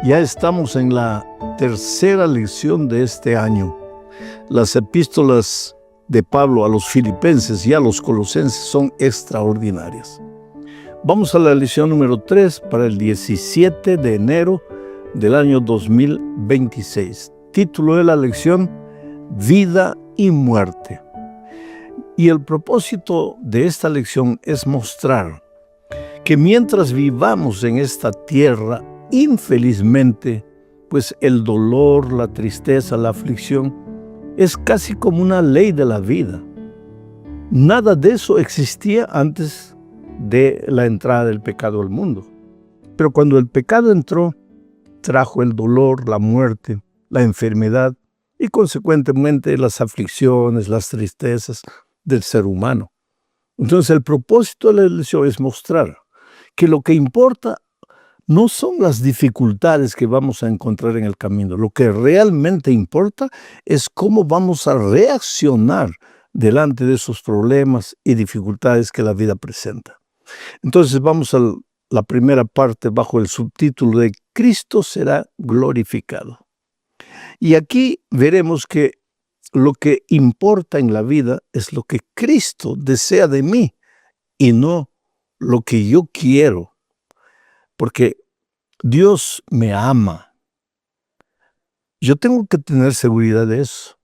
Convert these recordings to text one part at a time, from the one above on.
Ya estamos en la tercera lección de este año. Las epístolas de Pablo a los filipenses y a los colosenses son extraordinarias. Vamos a la lección número 3 para el 17 de enero del año 2026. Título de la lección: Vida y muerte. Y el propósito de esta lección es mostrar que mientras vivamos en esta tierra, infelizmente, pues el dolor, la tristeza, la aflicción es casi como una ley de la vida. Nada de eso existía antes de la entrada del pecado al mundo. Pero cuando el pecado entró, trajo el dolor, la muerte, la enfermedad y consecuentemente las aflicciones, las tristezas del ser humano. Entonces el propósito de la lección es mostrar que lo que importa no son las dificultades que vamos a encontrar en el camino. Lo que realmente importa es cómo vamos a reaccionar delante de esos problemas y dificultades que la vida presenta. Entonces vamos a la primera parte bajo el subtítulo de Cristo será glorificado. Y aquí veremos que lo que importa en la vida es lo que Cristo desea de mí y no lo que yo quiero. Porque Dios me ama. Yo tengo que tener seguridad de eso.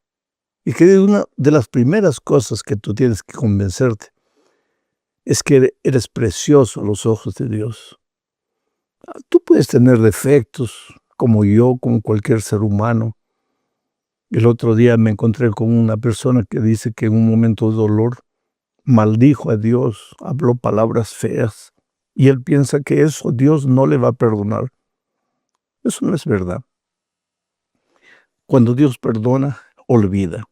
Y que una de las primeras cosas que tú tienes que convencerte es que eres precioso a los ojos de Dios. Tú puedes tener defectos, como yo, como cualquier ser humano. El otro día me encontré con una persona que dice que en un momento de dolor maldijo a Dios, habló palabras feas. Y él piensa que eso Dios no le va a perdonar. Eso no es verdad. Cuando Dios perdona, olvida.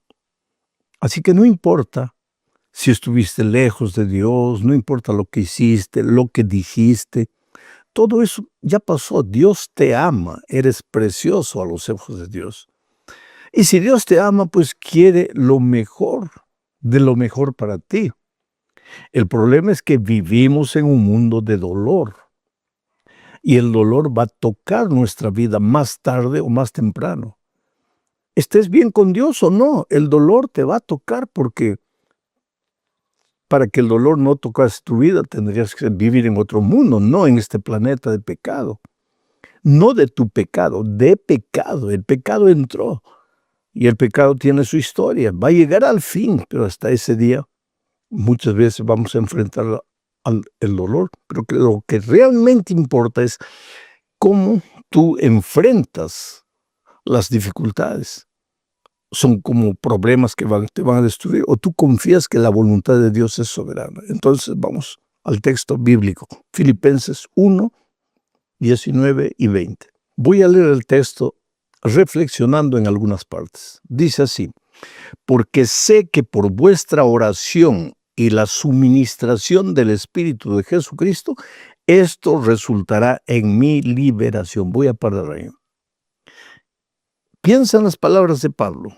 Así que no importa si estuviste lejos de Dios, no importa lo que hiciste, lo que dijiste. Todo eso ya pasó. Dios te ama. Eres precioso a los ojos de Dios. Y si Dios te ama, pues quiere lo mejor, de lo mejor para ti. El problema es que vivimos en un mundo de dolor. Y el dolor va a tocar nuestra vida más tarde o más temprano. Estés bien con Dios o no, el dolor te va a tocar, porque para que el dolor no tocase tu vida tendrías que vivir en otro mundo, no en este planeta de pecado. No de tu pecado, de pecado. El pecado entró y el pecado tiene su historia. Va a llegar al fin, pero hasta ese día muchas veces vamos a enfrentar el dolor. Pero lo que realmente importa es cómo tú enfrentas las dificultades. Son como problemas que te van a destruir, o tú confías que la voluntad de Dios es soberana. Entonces vamos al texto bíblico, Filipenses 1, 19 y 20. Voy a leer el texto reflexionando en algunas partes. Dice así: porque sé que por vuestra oración y la suministración del Espíritu de Jesucristo, esto resultará en mi liberación. Voy a parar ahí. Piensa en las palabras de Pablo.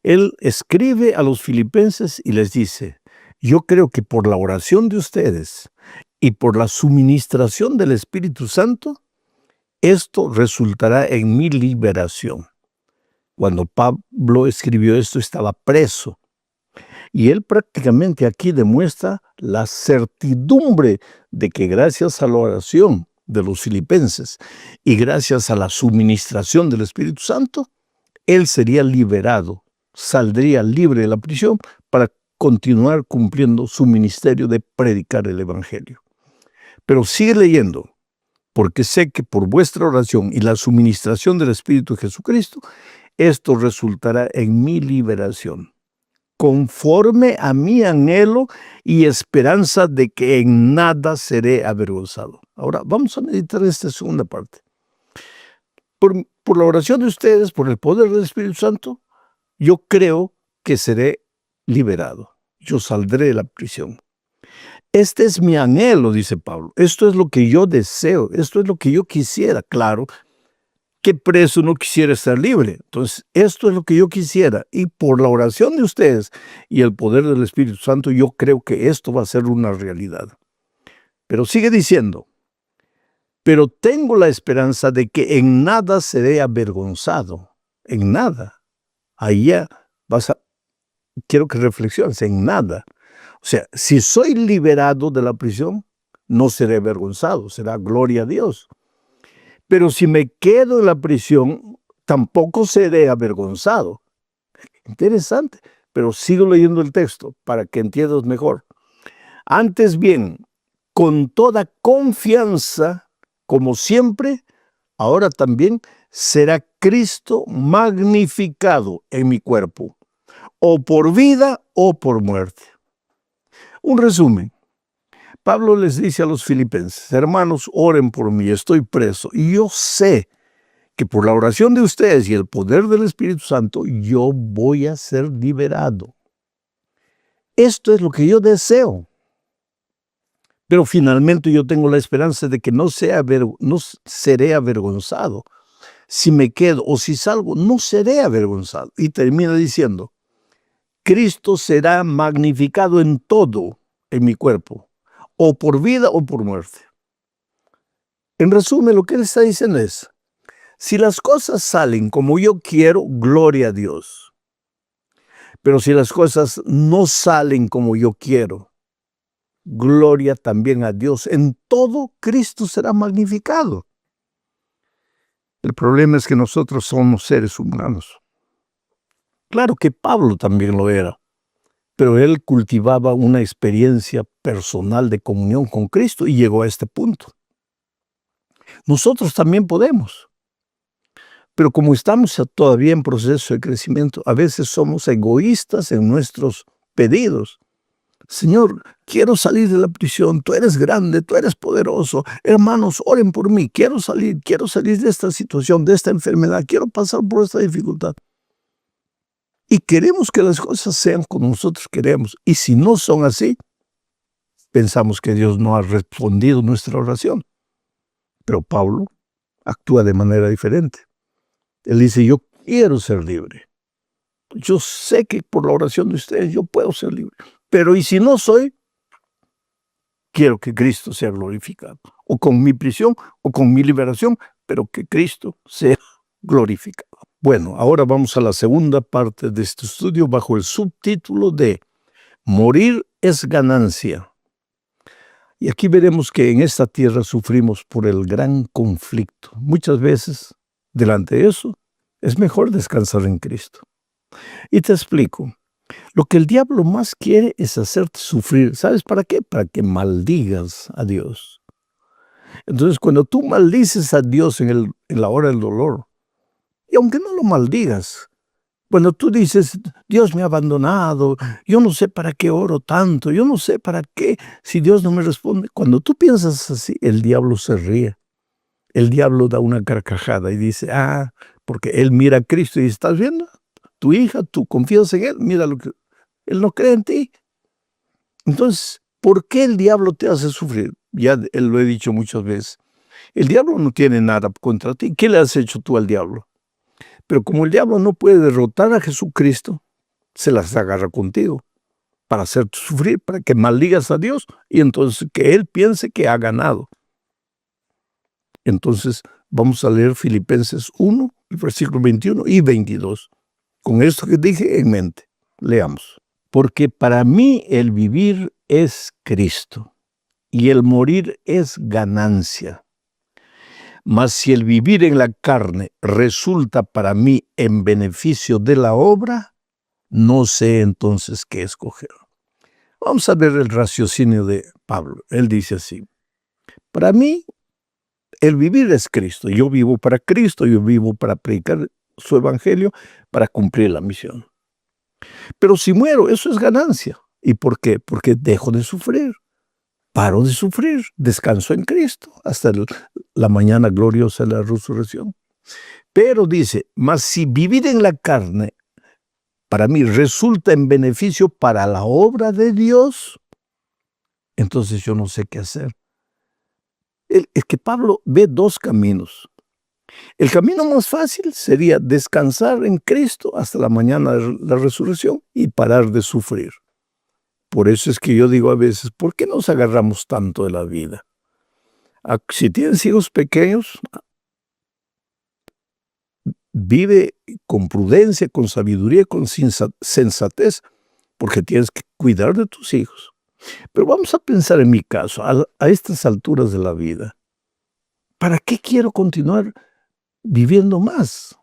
Él escribe a los filipenses y les dice: yo creo que por la oración de ustedes y por la suministración del Espíritu Santo, esto resultará en mi liberación. Cuando Pablo escribió esto, estaba preso. Y él prácticamente aquí demuestra la certidumbre de que gracias a la oración de los filipenses y gracias a la suministración del Espíritu Santo, él sería liberado, saldría libre de la prisión para continuar cumpliendo su ministerio de predicar el Evangelio. Pero sigue leyendo: porque sé que por vuestra oración y la suministración del Espíritu de Jesucristo, esto resultará en mi liberación, conforme a mi anhelo y esperanza de que en nada seré avergonzado. Ahora vamos a meditar esta segunda parte. Por la oración de ustedes, por el poder del Espíritu Santo, yo creo que seré liberado. Yo saldré de la prisión. Este es mi anhelo, dice Pablo. Esto es lo que yo deseo. Esto es lo que yo quisiera. Claro, ¿qué preso no quisiera estar libre? Entonces, esto es lo que yo quisiera. Y por la oración de ustedes y el poder del Espíritu Santo, yo creo que esto va a ser una realidad. Pero sigue diciendo: pero tengo la esperanza de que en nada seré avergonzado, en nada. Ahí ya quiero que reflexiones, en nada. O sea, si soy liberado de la prisión, no seré avergonzado, será gloria a Dios. Pero si me quedo en la prisión, tampoco seré avergonzado. Interesante, pero sigo leyendo el texto para que entiendas mejor. Antes bien, con toda confianza, como siempre, ahora también será Cristo magnificado en mi cuerpo, o por vida o por muerte. Un resumen. Pablo les dice a los filipenses: hermanos, oren por mí, estoy preso, y yo sé que por la oración de ustedes y el poder del Espíritu Santo, yo voy a ser liberado. Esto es lo que yo deseo. Pero finalmente yo tengo la esperanza de que no seré avergonzado. Si me quedo o si salgo, no seré avergonzado. Y termina diciendo: Cristo será magnificado en todo en mi cuerpo, o por vida o por muerte. En resumen, lo que él está diciendo es: si las cosas salen como yo quiero, gloria a Dios. Pero si las cosas no salen como yo quiero, gloria también a Dios. En todo Cristo será magnificado. El problema es que nosotros somos seres humanos. Claro que Pablo también lo era, pero él cultivaba una experiencia personal de comunión con Cristo y llegó a este punto. Nosotros también podemos. Pero como estamos todavía en proceso de crecimiento, a veces somos egoístas en nuestros pedidos. Señor, quiero salir de la prisión, tú eres grande, tú eres poderoso. Hermanos, oren por mí, quiero salir de esta situación, de esta enfermedad, quiero pasar por esta dificultad. Y queremos que las cosas sean como nosotros queremos. Y si no son así, pensamos que Dios no ha respondido nuestra oración. Pero Pablo actúa de manera diferente. Él dice: yo quiero ser libre. Yo sé que por la oración de ustedes yo puedo ser libre. Pero y si no soy, quiero que Cristo sea glorificado. O con mi prisión o con mi liberación, pero que Cristo sea glorificado. Bueno, ahora vamos a la segunda parte de este estudio bajo el subtítulo de Morir es ganancia. Y aquí veremos que en esta tierra sufrimos por el gran conflicto. Muchas veces, delante de eso, es mejor descansar en Cristo. Y te explico. Lo que el diablo más quiere es hacerte sufrir. ¿Sabes para qué? Para que maldigas a Dios. Entonces, cuando tú maldices a Dios en la hora del dolor, y aunque no lo maldigas, cuando tú dices: Dios me ha abandonado, yo no sé para qué oro tanto, yo no sé para qué, si Dios no me responde. Cuando tú piensas así, el diablo se ríe. El diablo da una carcajada y dice: porque él mira a Cristo y dice: ¿estás viendo? Tu hija, tú confías en él, mira lo que... Él no cree en ti. Entonces, ¿por qué el diablo te hace sufrir? Ya él lo he dicho muchas veces. El diablo no tiene nada contra ti. ¿Qué le has hecho tú al diablo? Pero como el diablo no puede derrotar a Jesucristo, se las agarra contigo para hacerte sufrir, para que maldigas a Dios y entonces que él piense que ha ganado. Entonces, vamos a leer Filipenses 1, versículos 21 y 22. Con esto que dije en mente, leamos. Porque para mí el vivir es Cristo y el morir es ganancia. Mas si el vivir en la carne resulta para mí en beneficio de la obra, no sé entonces qué escoger. Vamos a ver el raciocinio de Pablo. Él dice así: para mí el vivir es Cristo. Yo vivo para Cristo, yo vivo para predicar su evangelio, para cumplir la misión. Pero si muero, eso es ganancia. ¿Y por qué? Porque dejo de sufrir. Paro de sufrir, descanso en Cristo hasta la mañana gloriosa de la resurrección. Pero dice: mas si vivir en la carne para mí resulta en beneficio para la obra de Dios, entonces yo no sé qué hacer. Es que Pablo ve dos caminos. El camino más fácil sería descansar en Cristo hasta la mañana de la resurrección y parar de sufrir. Por eso es que yo digo a veces: ¿por qué nos agarramos tanto de la vida? Si tienes hijos pequeños, vive con prudencia, con sabiduría, con sensatez, porque tienes que cuidar de tus hijos. Pero vamos a pensar en mi caso, a estas alturas de la vida. ¿Para qué quiero continuar viviendo más?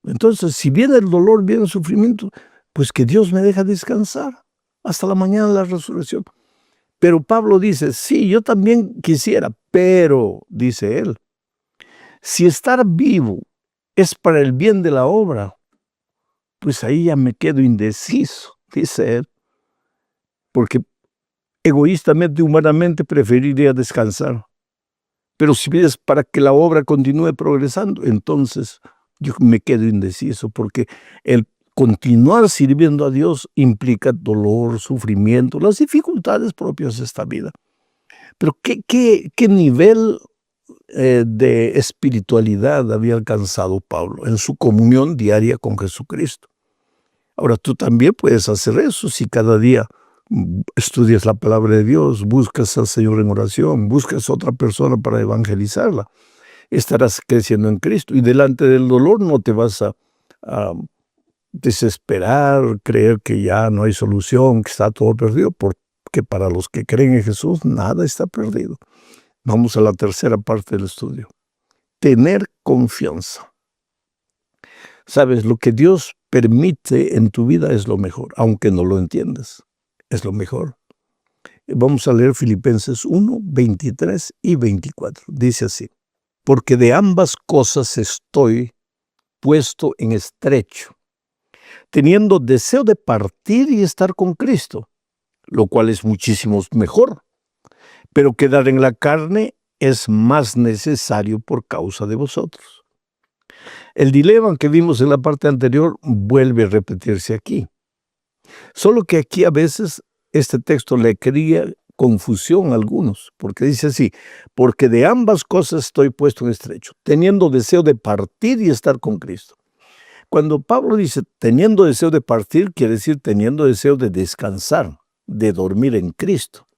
Entonces, si viene el dolor, viene el sufrimiento, pues que Dios me deje descansar hasta la mañana de la resurrección. Pero Pablo dice, sí, yo también quisiera, pero, dice él, si estar vivo es para el bien de la obra, pues ahí ya me quedo indeciso, dice él, porque egoístamente, humanamente, preferiría descansar. Pero si es para que la obra continúe progresando, entonces yo me quedo indeciso, porque el continuar sirviendo a Dios implica dolor, sufrimiento, las dificultades propias de esta vida. Pero ¿qué nivel de espiritualidad había alcanzado Pablo en su comunión diaria con Jesucristo? Ahora, tú también puedes hacer eso si cada día estudias la palabra de Dios, buscas al Señor en oración, buscas a otra persona para evangelizarla. Estarás creciendo en Cristo y delante del dolor no te vas a desesperar, creer que ya no hay solución, que está todo perdido, porque para los que creen en Jesús nada está perdido. Vamos a la tercera parte del estudio. Tener confianza. Sabes, lo que Dios permite en tu vida es lo mejor, aunque no lo entiendas. Es lo mejor. Vamos a leer Filipenses 1, 23 y 24. Dice así: porque de ambas cosas estoy puesto en estrecho, teniendo deseo de partir y estar con Cristo, lo cual es muchísimo mejor, pero quedar en la carne es más necesario por causa de vosotros. El dilema que vimos en la parte anterior vuelve a repetirse aquí. Solo que aquí a veces este texto le crea confusión a algunos, porque dice así: porque de ambas cosas estoy puesto en estrecho, teniendo deseo de partir y estar con Cristo. Cuando Pablo dice teniendo deseo de partir, quiere decir teniendo deseo de descansar, de dormir en Cristo.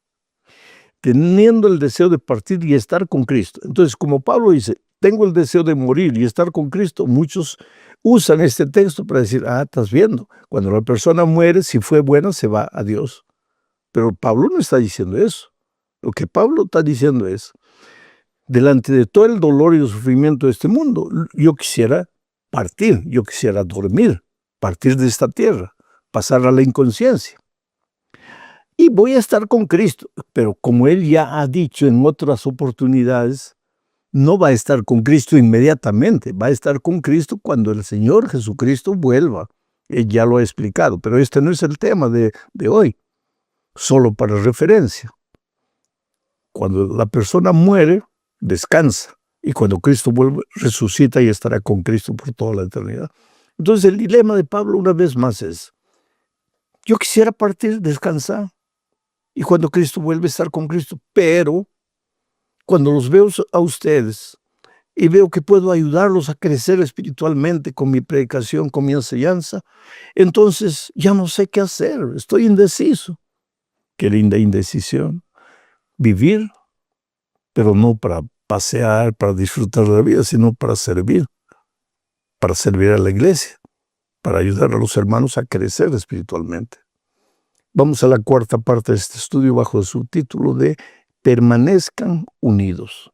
Teniendo el deseo de partir y estar con Cristo. Entonces, como Pablo dice, tengo el deseo de morir y estar con Cristo, muchos usan este texto para decir, estás viendo, cuando la persona muere, si fue buena, se va a Dios. Pero Pablo no está diciendo eso. Lo que Pablo está diciendo es, delante de todo el dolor y el sufrimiento de este mundo, yo quisiera partir, yo quisiera dormir, partir de esta tierra, pasar a la inconsciencia. Y voy a estar con Cristo, pero como Él ya ha dicho en otras oportunidades, no va a estar con Cristo inmediatamente, va a estar con Cristo cuando el Señor Jesucristo vuelva. Él ya lo ha explicado, pero este no es el tema de hoy, solo para referencia. Cuando la persona muere, descansa, y cuando Cristo vuelve, resucita y estará con Cristo por toda la eternidad. Entonces el dilema de Pablo una vez más es, yo quisiera partir, descansar, y cuando Cristo vuelve a estar con Cristo, pero cuando los veo a ustedes y veo que puedo ayudarlos a crecer espiritualmente con mi predicación, con mi enseñanza, entonces ya no sé qué hacer, estoy indeciso. Qué linda indecisión. Vivir, pero no para pasear, para disfrutar de la vida, sino para servir a la iglesia, para ayudar a los hermanos a crecer espiritualmente. Vamos a la cuarta parte de este estudio bajo el subtítulo de Permanezcan unidos.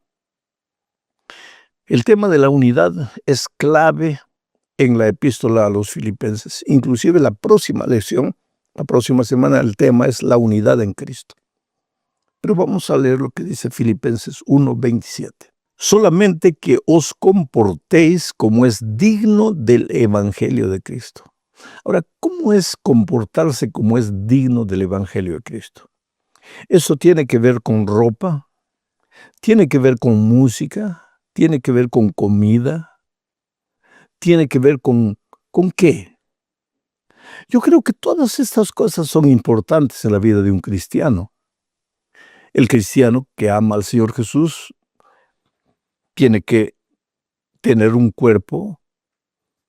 El tema de la unidad es clave en la epístola a los Filipenses. Inclusive la próxima lección, la próxima semana, el tema es la unidad en Cristo. Pero vamos a leer lo que dice Filipenses 1:27. Solamente que os comportéis como es digno del Evangelio de Cristo. Ahora, ¿cómo es comportarse como es digno del Evangelio de Cristo? Eso tiene que ver con ropa, tiene que ver con música, tiene que ver con comida, tiene que ver ¿con qué? Yo creo que todas estas cosas son importantes en la vida de un cristiano. El cristiano que ama al Señor Jesús tiene que tener un cuerpo,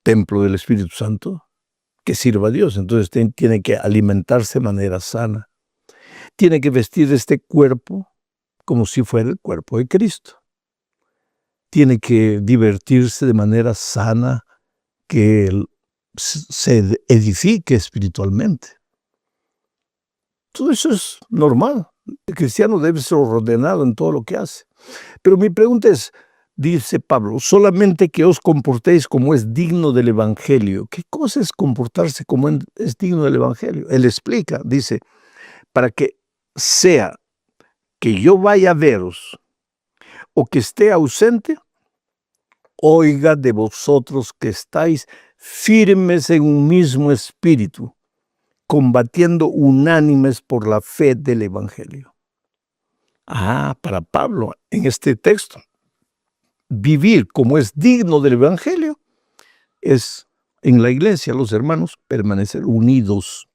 templo del Espíritu Santo, que sirva a Dios. Entonces tiene que alimentarse de manera sana. Tiene que vestir este cuerpo como si fuera el cuerpo de Cristo. Tiene que divertirse de manera sana, que se edifique espiritualmente. Todo eso es normal. El cristiano debe ser ordenado en todo lo que hace. Pero mi pregunta es, dice Pablo, solamente que os comportéis como es digno del Evangelio. ¿Qué cosa es comportarse como es digno del Evangelio? Él explica, dice, para que sea que yo vaya a veros o que esté ausente, oiga de vosotros que estáis firmes en un mismo espíritu, combatiendo unánimes por la fe del Evangelio. Para Pablo, en este texto, vivir como es digno del Evangelio es, en la iglesia, los hermanos, permanecer unidos.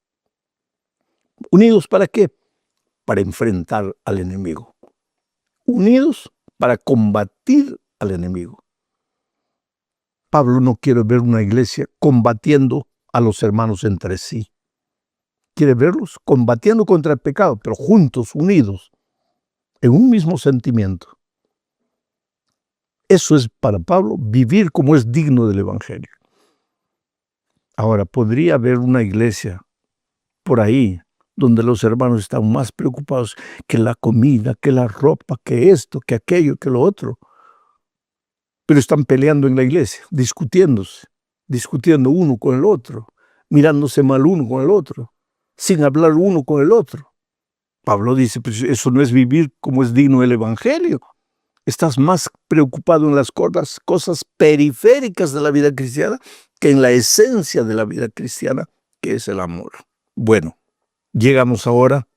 ¿Unidos para qué? Para enfrentar al enemigo. Unidos para combatir al enemigo. Pablo no quiere ver una iglesia combatiendo a los hermanos entre sí. Quiere verlos combatiendo contra el pecado, pero juntos, unidos, en un mismo sentimiento. Eso es para Pablo vivir como es digno del Evangelio. Ahora, podría haber una iglesia por ahí donde los hermanos están más preocupados que la comida, que la ropa, que esto, que aquello, que lo otro. Pero están peleando en la iglesia, discutiéndose, discutiendo uno con el otro, mirándose mal uno con el otro, sin hablar uno con el otro. Pablo dice, pues eso no es vivir como es digno del Evangelio. Estás más preocupado en las cosas periféricas de la vida cristiana que en la esencia de la vida cristiana, que es el amor. Bueno, llegamos ahora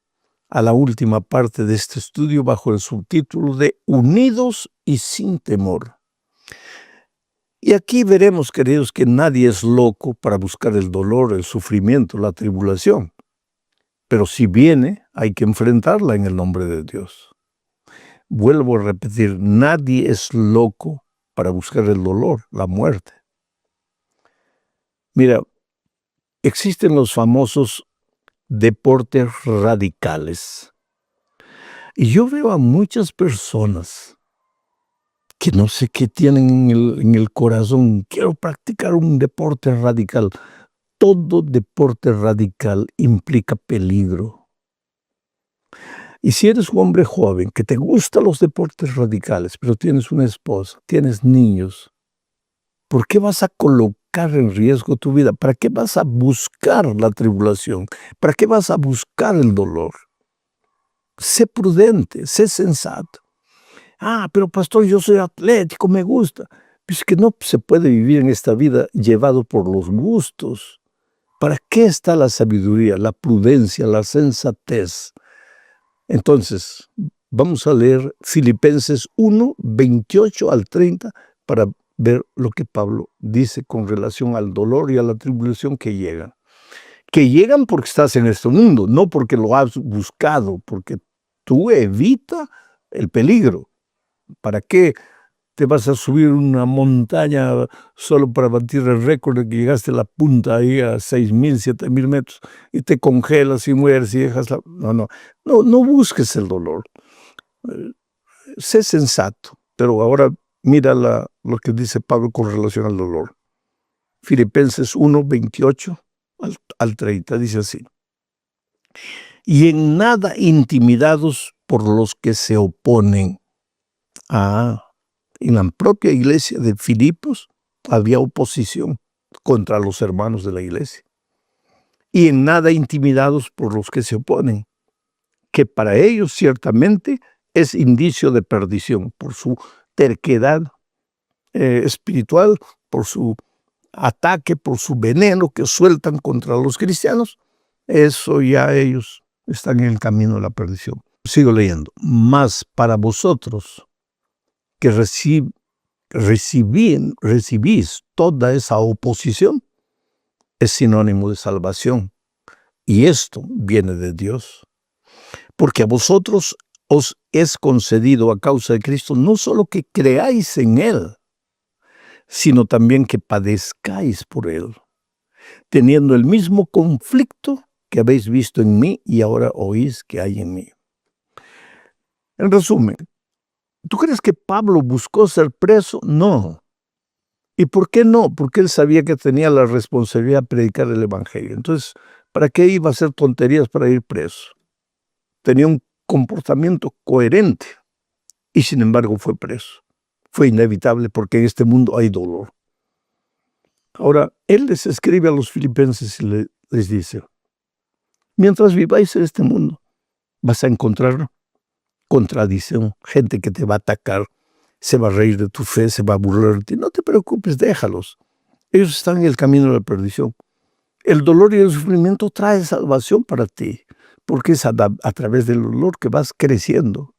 a la última parte de este estudio bajo el subtítulo de Unidos y sin temor. Y aquí veremos, queridos, que nadie es loco para buscar el dolor, el sufrimiento, la tribulación. Pero si viene, hay que enfrentarla en el nombre de Dios. Vuelvo a repetir, nadie es loco para buscar el dolor, la muerte. Mira, existen los famosos deportes radicales. Y yo veo a muchas personas que no sé qué tienen en el corazón. Quiero practicar un deporte radical. Todo deporte radical implica peligro. Y si eres un hombre joven que te gustan los deportes radicales, pero tienes una esposa, tienes niños, ¿por qué vas a colocar en riesgo tu vida? ¿Para qué vas a buscar la tribulación? ¿Para qué vas a buscar el dolor? Sé prudente, sé sensato. Pero pastor, yo soy atlético, me gusta. Pues que no se puede vivir en esta vida llevado por los gustos. ¿Para qué está la sabiduría, la prudencia, la sensatez? Entonces, vamos a leer Filipenses 1, 28 al 30 para ver lo que Pablo dice con relación al dolor y a la tribulación que llegan. Que llegan porque estás en este mundo, no porque lo has buscado, porque tú evita el peligro. ¿Para qué te vas a subir una montaña solo para batir el récord de que llegaste a la punta ahí a 6,000, 7,000 metros y te congelas y mueres y dejas la... No busques el dolor. Sé sensato. Pero ahora mira lo que dice Pablo con relación al dolor. Filipenses 1, 28 al 30 dice así. Y en nada intimidados por los que se oponen. En la propia iglesia de Filipos había oposición contra los hermanos de la iglesia. Y en nada intimidados por los que se oponen, que para ellos ciertamente es indicio de perdición por su terquedad espiritual, por su ataque, por su veneno que sueltan contra los cristianos. Eso ya ellos están en el camino de la perdición. Sigo leyendo. Mas para vosotros que recibís toda esa oposición, es sinónimo de salvación. Y esto viene de Dios. Porque a vosotros os es concedido a causa de Cristo no solo que creáis en Él, sino también que padezcáis por Él, teniendo el mismo conflicto que habéis visto en mí y ahora oís que hay en mí. En resumen, ¿tú crees que Pablo buscó ser preso? No. ¿Y por qué no? Porque él sabía que tenía la responsabilidad de predicar el evangelio. Entonces, ¿para qué iba a hacer tonterías para ir preso? Tenía un comportamiento coherente y sin embargo fue preso. Fue inevitable porque en este mundo hay dolor. Ahora, él les escribe a los filipenses y les dice, mientras viváis en este mundo, vas a encontrar contradicción, gente que te va a atacar, se va a reír de tu fe, se va a burlar de ti. No te preocupes, déjalos. Ellos están en el camino de la perdición. El dolor y el sufrimiento trae salvación para ti, porque es a través del dolor que vas creciendo.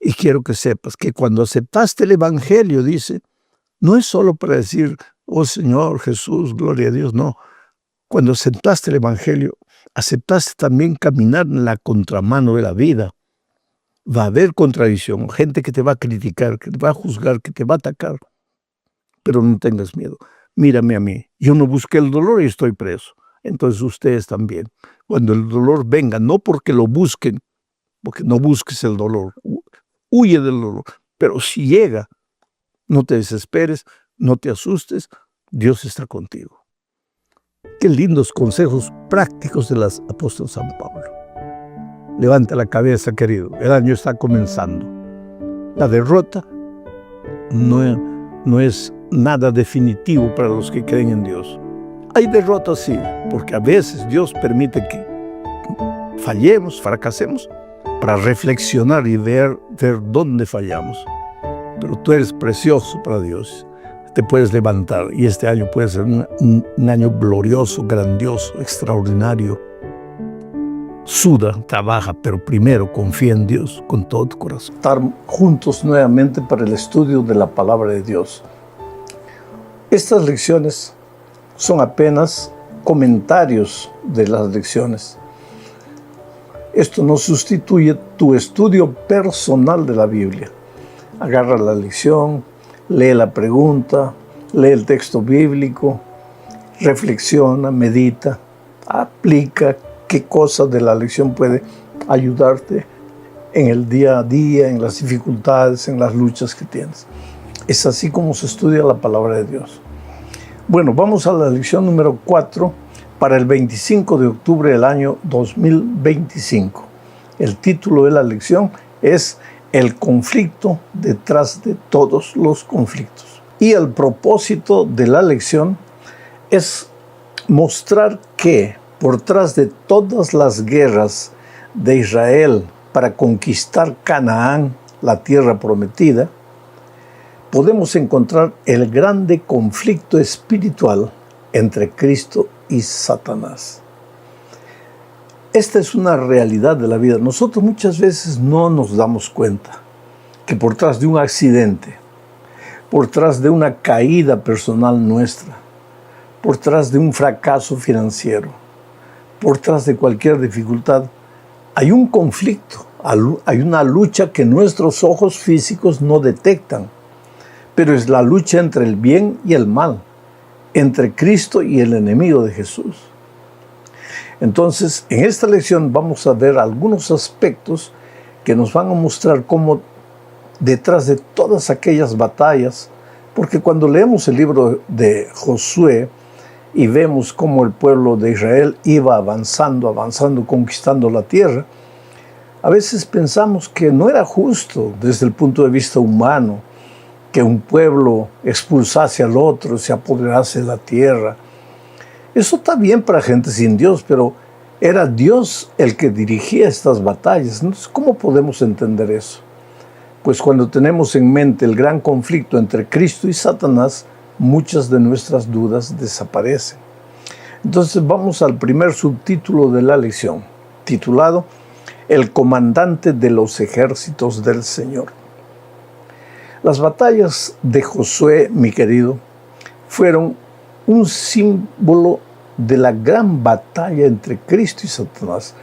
Y quiero que sepas que cuando aceptaste el evangelio, dice, no es solo para decir, oh Señor Jesús, gloria a Dios, no. Cuando aceptaste el evangelio, aceptaste también caminar en la contramano de la vida. Va a haber contradicción, gente que te va a criticar, que te va a juzgar, que te va a atacar. Pero no tengas miedo. Mírame a mí. Yo no busqué el dolor y estoy preso. Entonces ustedes también. Cuando el dolor venga, no porque lo busquen, porque no busques el dolor. Huye del dolor. Pero si llega, no te desesperes, no te asustes. Dios está contigo. Qué lindos consejos prácticos del apóstol San Pablo. Levanta la cabeza, querido. El año está comenzando. La derrota no es nada definitivo para los que creen en Dios. Hay derrotas, sí, porque a veces Dios permite que fallemos, fracasemos, para reflexionar y ver dónde fallamos. Pero tú eres precioso para Dios. Te puedes levantar y este año puede ser un año glorioso, grandioso, extraordinario. Suda, trabaja, pero primero confía en Dios con todo tu corazón. Estar juntos nuevamente para el estudio de la palabra de Dios. Estas lecciones son apenas comentarios de las lecciones. Esto no sustituye tu estudio personal de la Biblia. Agarra la lección, lee la pregunta, lee el texto bíblico, reflexiona, medita, aplica qué cosa de la lección puede ayudarte en el día a día, en las dificultades, en las luchas que tienes. Es así como se estudia la palabra de Dios. Bueno, vamos a la lección número 4 para el 25 de octubre del año 2025. El título de la lección es El conflicto detrás de todos los conflictos. Y el propósito de la lección es mostrar que por detrás de todas las guerras de Israel para conquistar Canaán, la tierra prometida, podemos encontrar el grande conflicto espiritual entre Cristo y Satanás. Esta es una realidad de la vida. Nosotros muchas veces no nos damos cuenta que por detrás de un accidente, por detrás de una caída personal nuestra, por detrás de un fracaso financiero, por detrás de cualquier dificultad, hay un conflicto, hay una lucha que nuestros ojos físicos no detectan, pero es la lucha entre el bien y el mal, entre Cristo y el enemigo de Jesús. Entonces, en esta lección vamos a ver algunos aspectos que nos van a mostrar cómo detrás de todas aquellas batallas, porque cuando leemos el libro de Josué y vemos cómo el pueblo de Israel iba avanzando, conquistando la tierra, a veces pensamos que no era justo desde el punto de vista humano que un pueblo expulsase al otro, se apoderase de la tierra. Eso está bien para gente sin Dios, pero era Dios el que dirigía estas batallas. Entonces, ¿cómo podemos entender eso? Pues cuando tenemos en mente el gran conflicto entre Cristo y Satanás, muchas de nuestras dudas desaparecen. Entonces vamos al primer subtítulo de la lección, titulado El comandante de los ejércitos del Señor. Las batallas de Josué, mi querido, fueron un símbolo de la gran batalla entre Cristo y Satanás.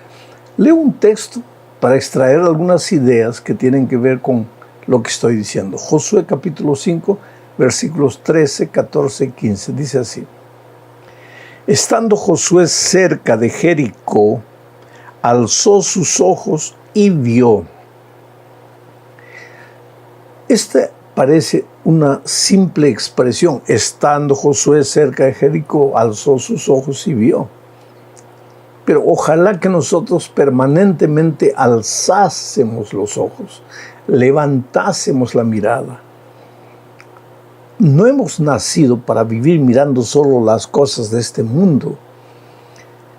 Leo un texto para extraer algunas ideas que tienen que ver con lo que estoy diciendo. Josué capítulo 5, versículos 13, 14 y 15. Dice así: Estando Josué cerca de Jericó, alzó sus ojos y vio Esta parece una simple expresión. Estando Josué cerca de Jericó, alzó sus ojos y vio. Pero ojalá que nosotros permanentemente alzásemos los ojos, levantásemos la mirada. No hemos nacido para vivir mirando solo las cosas de este mundo.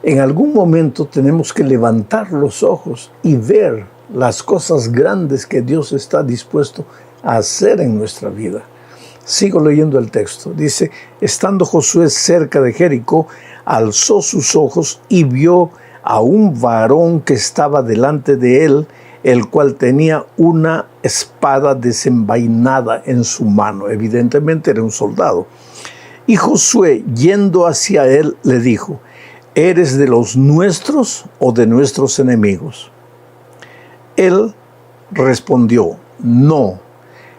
En algún momento tenemos que levantar los ojos y ver las cosas grandes que Dios está dispuesto a hacer en nuestra vida. Sigo leyendo el texto. Dice, estando Josué cerca de Jericó, alzó sus ojos y vio a un varón que estaba delante de él, el cual tenía una espada desenvainada en su mano. Evidentemente era un soldado. Y Josué, yendo hacia él, le dijo, ¿eres de los nuestros o de nuestros enemigos? Él respondió, no,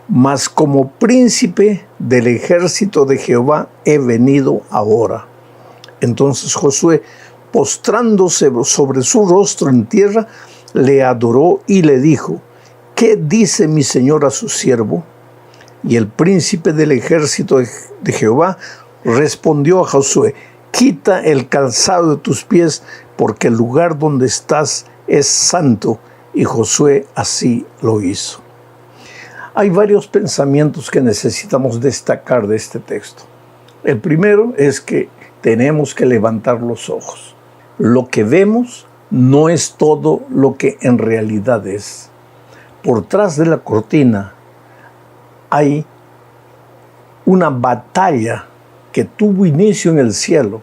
mas como príncipe del ejército de Jehová he venido ahora. Entonces Josué, postrándose sobre su rostro en tierra, le adoró y le dijo, ¿qué dice mi señor a su siervo? Y el príncipe del ejército de Jehová respondió a Josué, quita el calzado de tus pies, porque el lugar donde estás es santo. Y Josué así lo hizo. Hay varios pensamientos que necesitamos destacar de este texto. El primero es que tenemos que levantar los ojos. Lo que vemos no es todo lo que en realidad es. Por tras de la cortina hay una batalla que tuvo inicio en el cielo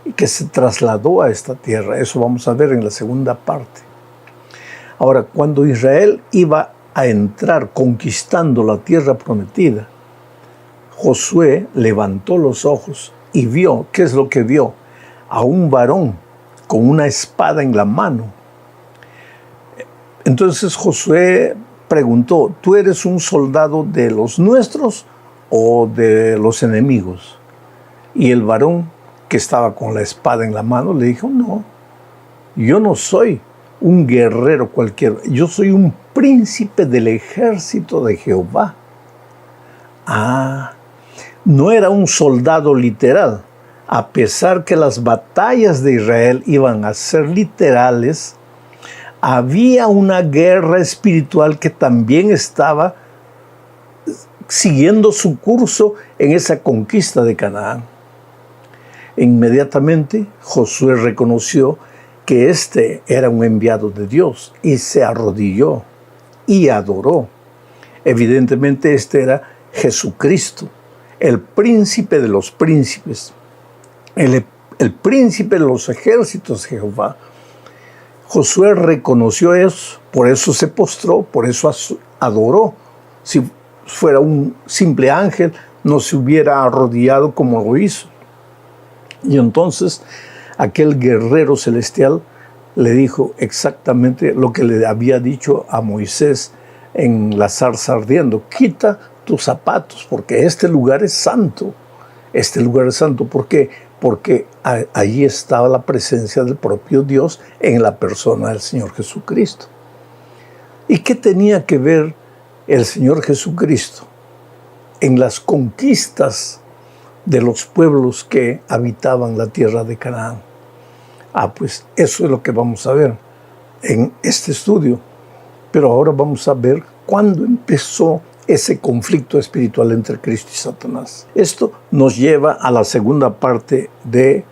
y que se trasladó a esta tierra. Eso vamos a ver en la segunda parte. Ahora, cuando Israel iba a entrar conquistando la tierra prometida, Josué levantó los ojos y vio, ¿qué es lo que vio? A un varón con una espada en la mano. Entonces Josué preguntó, ¿tú eres un soldado de los nuestros o de los enemigos? Y el varón que estaba con la espada en la mano le dijo, no, yo no soy un guerrero cualquiera, yo soy un príncipe del ejército de Jehová. No era un soldado literal. A pesar que las batallas de Israel iban a ser literales, había una guerra espiritual que también estaba siguiendo su curso en esa conquista de Canaán. Inmediatamente Josué reconoció que este era un enviado de Dios y se arrodilló y adoró. Evidentemente este era Jesucristo, el príncipe de los príncipes, el príncipe de los ejércitos de Jehová. Josué reconoció eso, por eso se postró, por eso adoró. Si fuera un simple ángel, no se hubiera arrodillado como lo hizo. Y entonces aquel guerrero celestial le dijo exactamente lo que le había dicho a Moisés en la zarza ardiendo. Quita tus zapatos, porque este lugar es santo. Este lugar es santo. ¿Por qué? Porque allí estaba la presencia del propio Dios en la persona del Señor Jesucristo. ¿Y qué tenía que ver el Señor Jesucristo en las conquistas de los pueblos que habitaban la tierra de Canaán? Pues eso es lo que vamos a ver en este estudio. Pero ahora vamos a ver cuándo empezó ese conflicto espiritual entre Cristo y Satanás. Esto nos lleva a la segunda parte de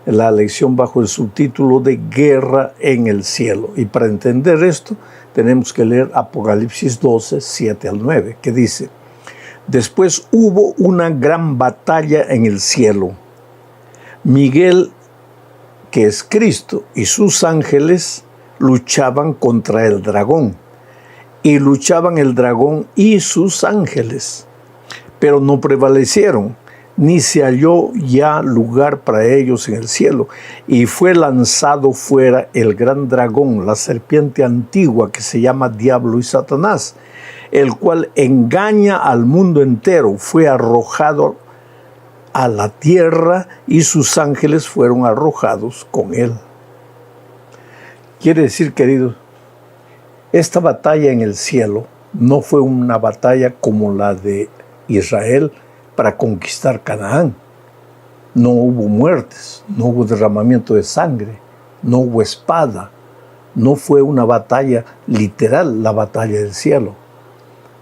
la lección bajo el subtítulo de Guerra en el cielo. Y para entender esto, tenemos que leer Apocalipsis 12, 7 al 9, que dice: Después hubo una gran batalla en el cielo. Miguel, que es Cristo, y sus ángeles luchaban contra el dragón. Y luchaban el dragón y sus ángeles, pero no prevalecieron, ni se halló ya lugar para ellos en el cielo. Y fue lanzado fuera el gran dragón, la serpiente antigua que se llama Diablo y Satanás, el cual engaña al mundo entero. Fue arrojado a la tierra y sus ángeles fueron arrojados con él. Quiere decir, queridos, esta batalla en el cielo No fue una batalla como la de Israel para conquistar Canaán. No hubo muertes, no hubo derramamiento de sangre, no hubo espada. No fue una batalla literal, la batalla del cielo.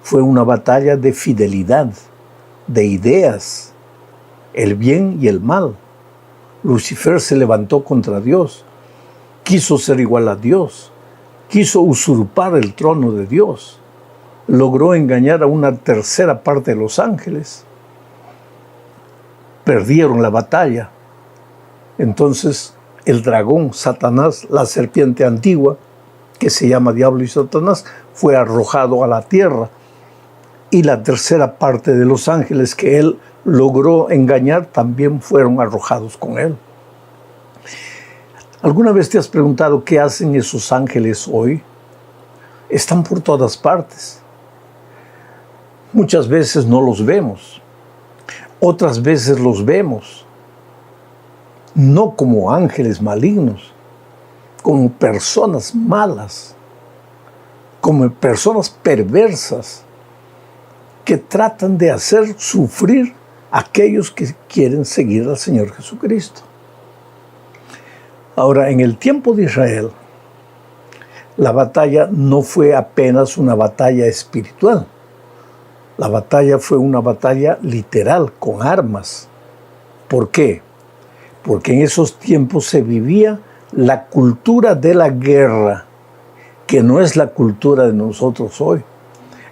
Fue una batalla de fidelidad, de ideas, el bien y el mal. Lucifer se levantó contra Dios, quiso ser igual a Dios, quiso usurpar el trono de Dios, logró engañar a una tercera parte de los ángeles. Perdieron la batalla. Entonces el dragón, Satanás, la serpiente antigua, que se llama Diablo y Satanás, fue arrojado a la tierra. Y la tercera parte de los ángeles que él logró engañar también fueron arrojados con él. ¿Alguna vez te has preguntado qué hacen esos ángeles hoy? Están por todas partes. Muchas veces no los vemos. Otras veces los vemos, no como ángeles malignos, como personas malas, como personas perversas que tratan de hacer sufrir a aquellos que quieren seguir al Señor Jesucristo. Ahora, en el tiempo de Israel, la batalla no fue apenas una batalla espiritual. La batalla fue una batalla literal, con armas. ¿Por qué? Porque en esos tiempos se vivía la cultura de la guerra, que no es la cultura de nosotros hoy.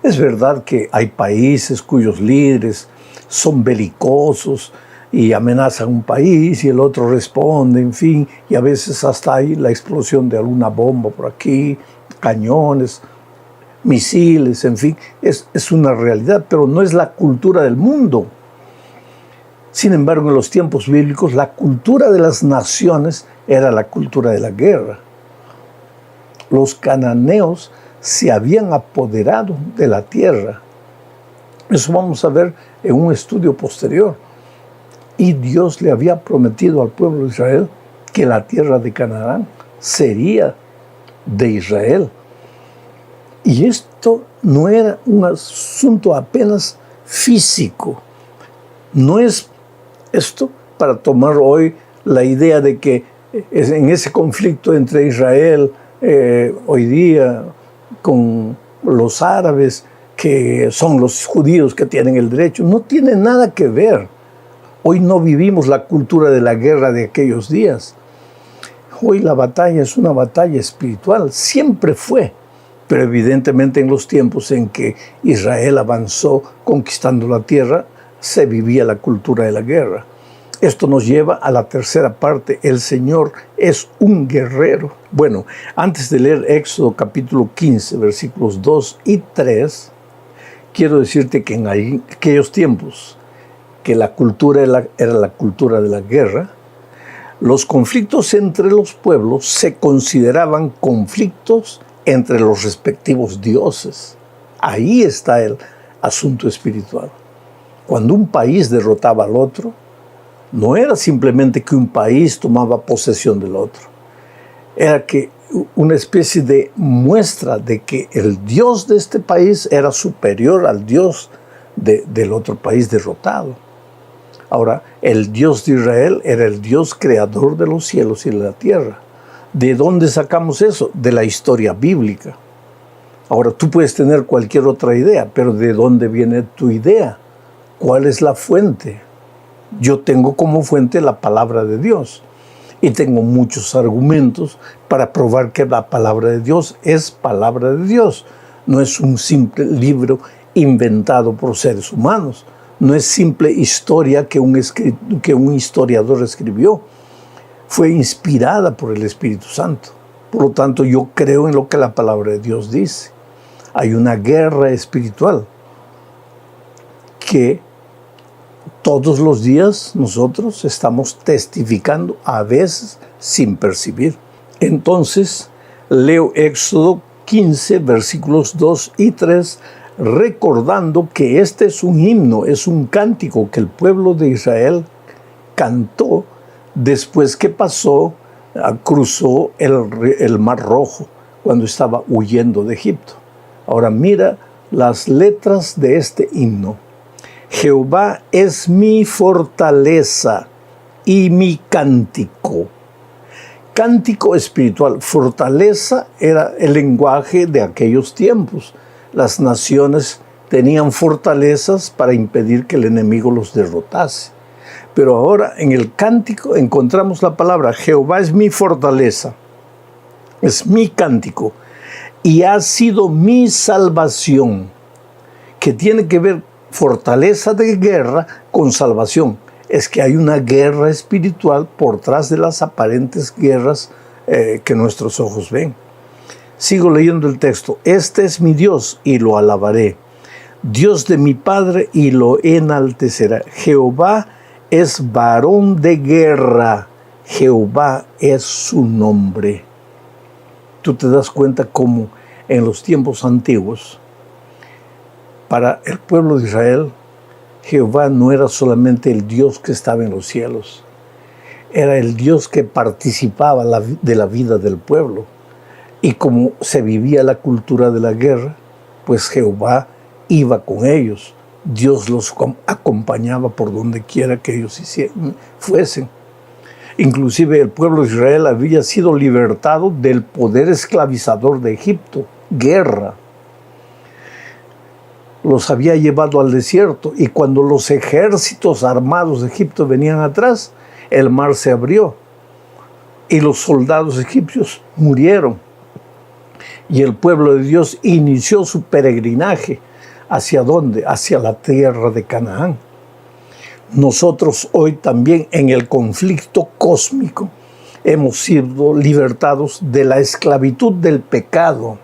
Es verdad que hay países cuyos líderes son belicosos y amenazan un país y el otro responde, en fin, y a veces hasta hay la explosión de alguna bomba por aquí, cañones, misiles, en fin, es una realidad, pero no es la cultura del mundo. Sin embargo, en los tiempos bíblicos, la cultura de las naciones era la cultura de la guerra. Los cananeos se habían apoderado de la tierra. Eso vamos a ver en un estudio posterior. Y Dios le había prometido al pueblo de Israel que la tierra de Canaán sería de Israel. Y esto no era un asunto apenas físico. No es esto para tomar hoy la idea de que en ese conflicto entre Israel hoy día con los árabes, que son los judíos que tienen el derecho, no tiene nada que ver. Hoy no vivimos la cultura de la guerra de aquellos días. Hoy la batalla es una batalla espiritual, siempre fue. Pero evidentemente en los tiempos en que Israel avanzó conquistando la tierra, se vivía la cultura de la guerra. Esto nos lleva a la tercera parte. El Señor es un guerrero. Bueno, antes de leer Éxodo capítulo 15, versículos 2 y 3, quiero decirte que en aquellos tiempos, que la cultura era la cultura de la guerra, los conflictos entre los pueblos se consideraban conflictos entre los respectivos dioses. Ahí está el asunto espiritual. Cuando un país derrotaba al otro, no era simplemente que un país tomaba posesión del otro. Era que una especie de muestra de que el Dios de este país era superior al Dios del otro país derrotado. Ahora, el Dios de Israel era el Dios creador de los cielos y de la tierra. ¿De dónde sacamos eso? De la historia bíblica. Ahora, tú puedes tener cualquier otra idea, pero ¿de dónde viene tu idea? ¿Cuál es la fuente? Yo tengo como fuente la palabra de Dios y tengo muchos argumentos para probar que la palabra de Dios es palabra de Dios. No es un simple libro inventado por seres humanos. No es simple historia que un historiador escribió. Fue inspirada por el Espíritu Santo. Por lo tanto, yo creo en lo que la palabra de Dios dice. Hay una guerra espiritual que todos los días nosotros estamos testificando, a veces sin percibir. Entonces, leo Éxodo 15, versículos 2 y 3, recordando que este es un himno, es un cántico que el pueblo de Israel cantó después que cruzó el Mar Rojo, cuando estaba huyendo de Egipto. Ahora mira las letras de este himno. Jehová es mi fortaleza y mi cántico. Cántico espiritual. Fortaleza era el lenguaje de aquellos tiempos. Las naciones tenían fortalezas para impedir que el enemigo los derrotase. Pero ahora en el cántico encontramos la palabra Jehová es mi fortaleza, es mi cántico y ha sido mi salvación, que tiene que ver fortaleza de guerra con salvación. Es que hay una guerra espiritual por detrás de las aparentes guerras que nuestros ojos ven. Sigo leyendo el texto. Este es mi Dios y lo alabaré, Dios de mi Padre y lo enaltecerá. Jehová es varón de guerra, Jehová es su nombre. Tú te das cuenta cómo en los tiempos antiguos, para el pueblo de Israel, Jehová no era solamente el Dios que estaba en los cielos, era el Dios que participaba de la vida del pueblo. Y como se vivía la cultura de la guerra, pues Jehová iba con ellos. Dios los acompañaba por donde quiera que ellos fuesen. Inclusive el pueblo de Israel había sido libertado del poder esclavizador de Egipto, guerra. Los había llevado al desierto y cuando los ejércitos armados de Egipto venían atrás, el mar se abrió y los soldados egipcios murieron. Y el pueblo de Dios inició su peregrinaje. ¿Hacia dónde? Hacia la tierra de Canaán. Nosotros hoy también en el conflicto cósmico hemos sido libertados de la esclavitud del pecado.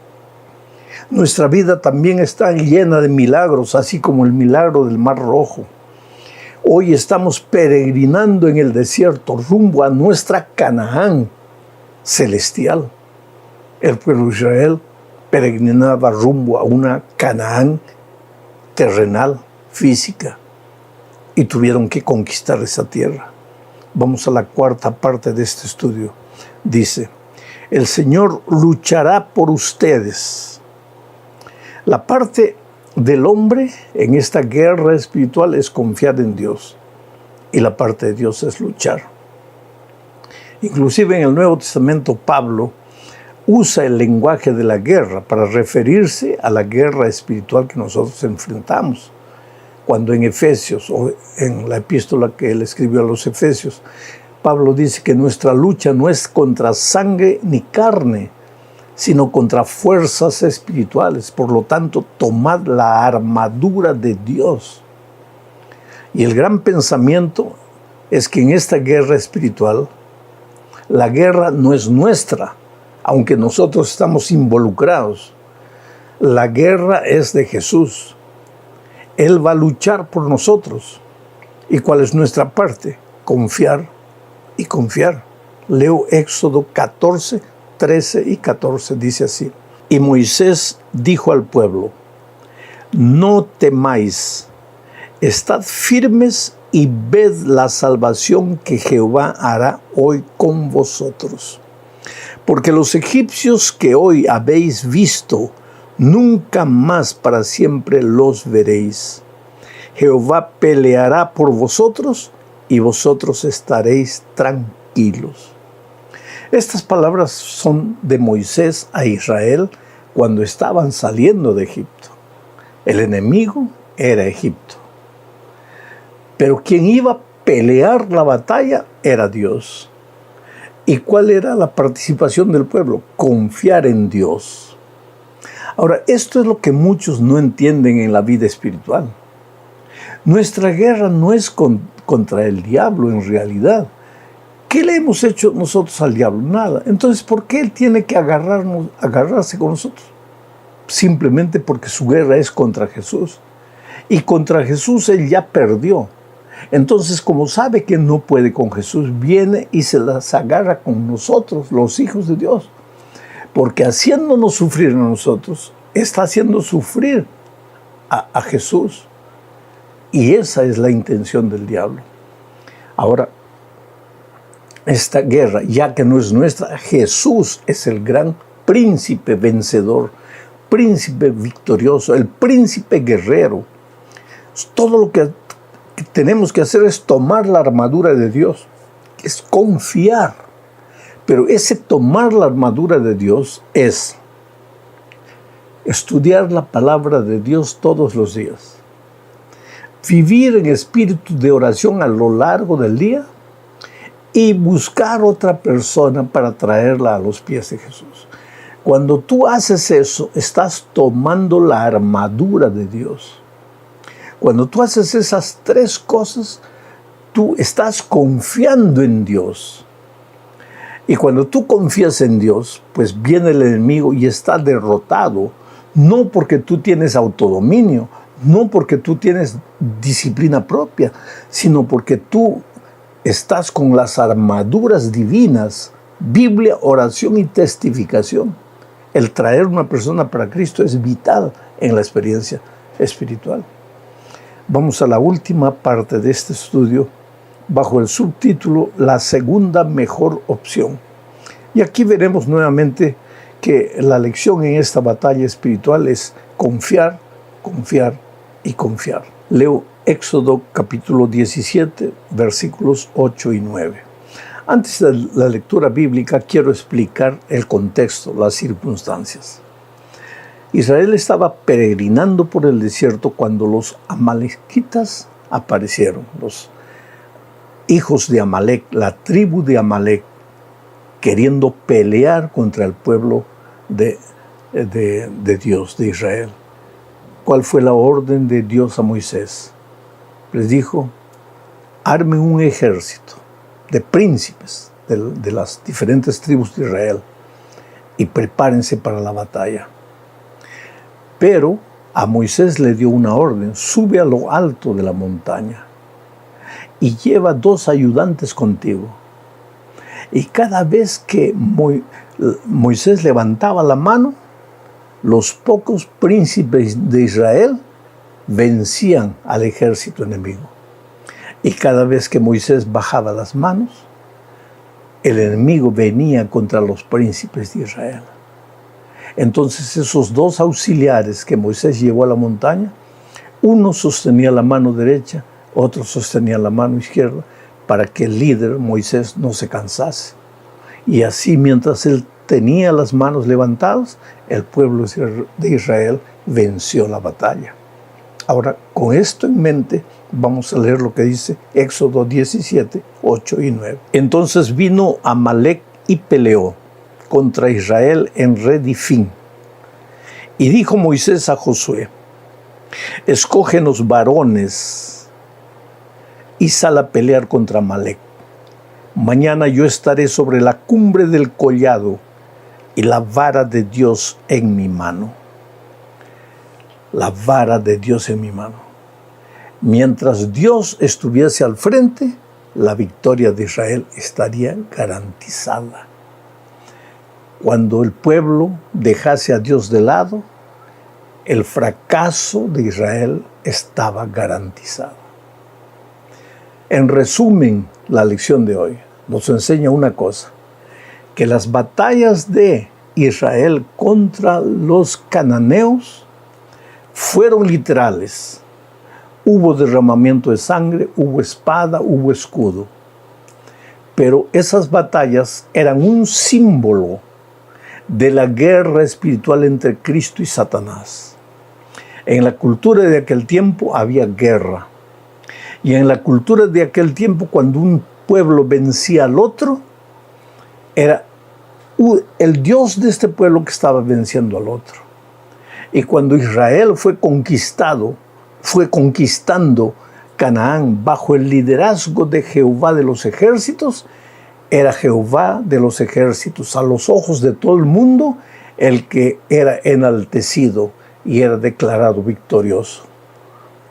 Nuestra vida también está llena de milagros, así como el milagro del Mar Rojo. Hoy estamos peregrinando en el desierto rumbo a nuestra Canaán celestial. El pueblo de Israel peregrinaba rumbo a una Canaán terrenal, física, y tuvieron que conquistar esa tierra. Vamos a la cuarta parte de este estudio. Dice, el Señor luchará por ustedes. La parte del hombre en esta guerra espiritual es confiar en Dios, y la parte de Dios es luchar. Inclusive en el Nuevo Testamento Pablo usa el lenguaje de la guerra para referirse a la guerra espiritual que nosotros enfrentamos. Cuando en Efesios, o en la epístola que él escribió a los Efesios, Pablo dice que nuestra lucha no es contra sangre ni carne, sino contra fuerzas espirituales. Por lo tanto, tomad la armadura de Dios. Y el gran pensamiento es que en esta guerra espiritual, la guerra no es nuestra, aunque nosotros estamos involucrados. La guerra es de Jesús. Él va a luchar por nosotros. ¿Y cuál es nuestra parte? Confiar y confiar. Leo Éxodo 14, 13 y 14, dice así. Y Moisés dijo al pueblo, no temáis, estad firmes y ved la salvación que Jehová hará hoy con vosotros. Porque los egipcios que hoy habéis visto, nunca más para siempre los veréis. Jehová peleará por vosotros y vosotros estaréis tranquilos. Estas palabras son de Moisés a Israel cuando estaban saliendo de Egipto. El enemigo era Egipto. Pero quien iba a pelear la batalla era Dios. ¿Y cuál era la participación del pueblo? Confiar en Dios. Ahora, esto es lo que muchos no entienden en la vida espiritual. Nuestra guerra no es contra el diablo en realidad. ¿Qué le hemos hecho nosotros al diablo? Nada. Entonces, ¿por qué él tiene que agarrarse con nosotros? Simplemente porque su guerra es contra Jesús. Y contra Jesús él ya perdió. Entonces, como sabe que no puede con Jesús, viene y se las agarra con nosotros, los hijos de Dios. Porque haciéndonos sufrir a nosotros, está haciendo sufrir a Jesús. Y esa es la intención del diablo. Ahora, esta guerra, ya que no es nuestra, Jesús es el gran príncipe vencedor. príncipe victorioso, el príncipe guerrero. Todo lo que tenemos que hacer es tomar la armadura de Dios, es confiar. Pero ese tomar la armadura de Dios es estudiar la palabra de Dios todos los días, vivir en espíritu de oración a lo largo del día y buscar otra persona para traerla a los pies de Jesús. Cuando tú haces eso, estás tomando la armadura de Dios. Cuando tú haces esas tres cosas, tú estás confiando en Dios. Y cuando tú confías en Dios, pues viene el enemigo y está derrotado, no porque tú tienes autodominio, no porque tú tienes disciplina propia, sino porque tú estás con las armaduras divinas, Biblia, oración y testificación. El traer una persona para Cristo es vital en la experiencia espiritual. Vamos a la última parte de este estudio bajo el subtítulo La segunda mejor opción. Y aquí veremos nuevamente que la lección en esta batalla espiritual es confiar, confiar y confiar. Leo Éxodo capítulo 17, versículos 8 y 9. Antes de la lectura bíblica quiero explicar el contexto, las circunstancias. Israel estaba peregrinando por el desierto cuando los amalequitas aparecieron, los hijos de Amalek, la tribu de Amalek, queriendo pelear contra el pueblo de Dios, de Israel. ¿Cuál fue la orden de Dios a Moisés? Les dijo, armen un ejército de príncipes de las diferentes tribus de Israel y prepárense para la batalla. Pero a Moisés le dio una orden, sube a lo alto de la montaña y lleva 2 ayudantes contigo. Y cada vez que Moisés levantaba la mano, los pocos príncipes de Israel vencían al ejército enemigo. Y cada vez que Moisés bajaba las manos, el enemigo venía contra los príncipes de Israel. Entonces esos 2 auxiliares que Moisés llevó a la montaña, uno sostenía la mano derecha, otro sostenía la mano izquierda, para que el líder Moisés no se cansase. Y así mientras él tenía las manos levantadas, el pueblo de Israel venció la batalla. Ahora, con esto en mente, vamos a leer lo que dice Éxodo 17, 8 y 9. Entonces vino Amalek y peleó contra Israel en Redifín. Y dijo Moisés a Josué, escógenos varones y sal a pelear contra Amalek. Mañana yo estaré sobre la cumbre del collado y la vara de Dios en mi mano. La vara de Dios en mi mano. Mientras Dios estuviese al frente, la victoria de Israel estaría garantizada. Cuando el pueblo dejase a Dios de lado, el fracaso de Israel estaba garantizado. En resumen, la lección de hoy nos enseña una cosa, que las batallas de Israel contra los cananeos fueron literales. Hubo derramamiento de sangre, hubo espada, hubo escudo. Pero esas batallas eran un símbolo de la guerra espiritual entre Cristo y Satanás. En la cultura de aquel tiempo había guerra. Y en la cultura de aquel tiempo, cuando un pueblo vencía al otro, era el Dios de este pueblo que estaba venciendo al otro. Y cuando Israel fue conquistando Canaán bajo el liderazgo de Jehová de los ejércitos, era Jehová de los ejércitos a los ojos de todo el mundo el que era enaltecido y era declarado victorioso.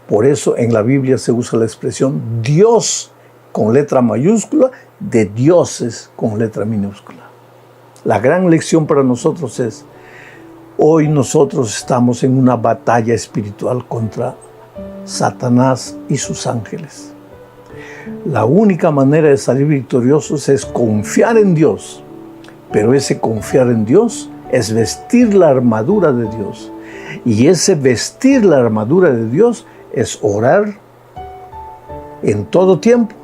Por eso en la Biblia se usa la expresión Dios con letra mayúscula de dioses con letra minúscula. La gran lección para nosotros es, hoy nosotros estamos en una batalla espiritual contra Satanás y sus ángeles. La única manera de salir victoriosos es confiar en Dios, pero ese confiar en Dios es vestir la armadura de Dios. Y ese vestir la armadura de Dios es orar en todo tiempo,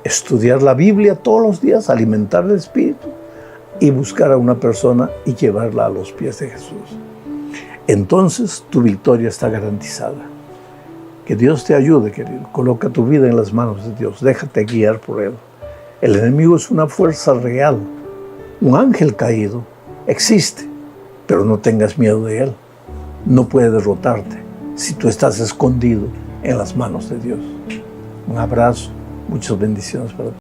estudiar la Biblia todos los días, alimentar el Espíritu y buscar a una persona y llevarla a los pies de Jesús. Entonces tu victoria está garantizada. Que Dios te ayude, querido. Coloca tu vida en las manos de Dios. Déjate guiar por Él. El enemigo es una fuerza real. Un ángel caído existe, pero no tengas miedo de él. No puede derrotarte si tú estás escondido en las manos de Dios. Un abrazo, muchas bendiciones para ti.